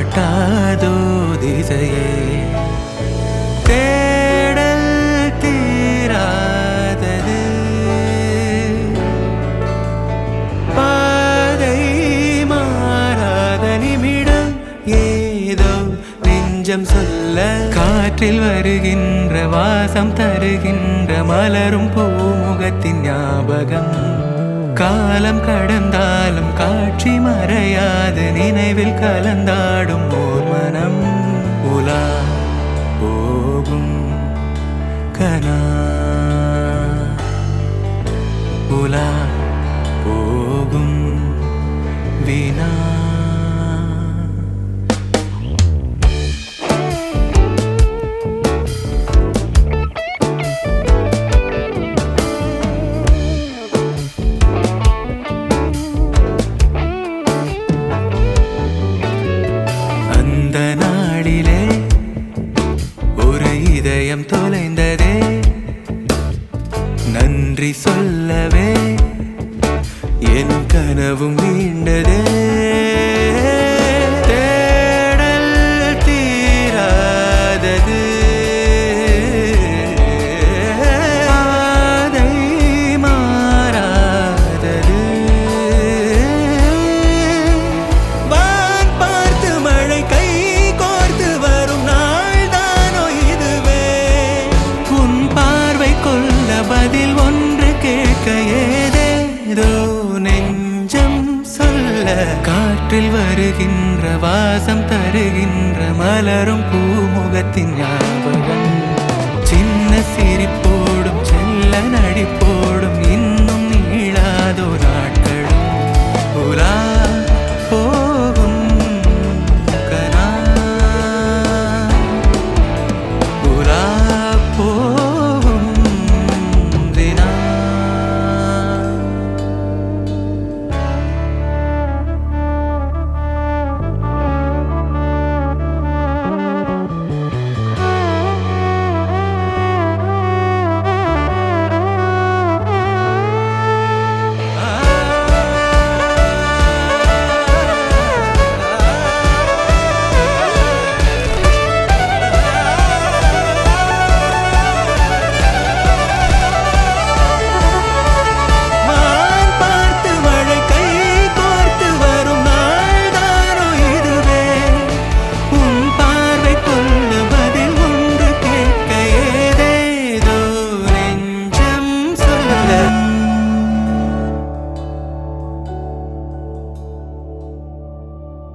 காட்டாதோ திசையே தேடல் தீராதது பாதை மாறாத நிமிடம் ஏதோ நெஞ்சம் சொல்ல காற்றில் வருகின்ற வாசம் தருகின்ற மலரும் பூமுகத்தின் ஞாபகம் காலம் கடந்தாலும் காட்சி மறையாது நினைவில் கலந்தாடும் ஓர் மனம் உலா போகும் கனா உலா போகும் வினா அந்த நாளிலே ஒரு இதயம் தொலைந்ததே நன்றி சொல்லவே என் கனவும் மீண்டதே தேடல் தீராதது பாதை மாறாதது வான் பார்த்து மழை கை கோர்த்து வரும் நாள் தானோ இதுவே உன் பார்வை கொள்ள பதில் ஒன்று கேட்க ஏதேதோ நெஞ்சம் சொல்ல காற்றில் வருகின்ற வாசம் தருகின்ற மலரும் பூமுகத்தின் ஞாபகம் சின்ன சிரிப்போடும் செல்ல நடிப்போடும்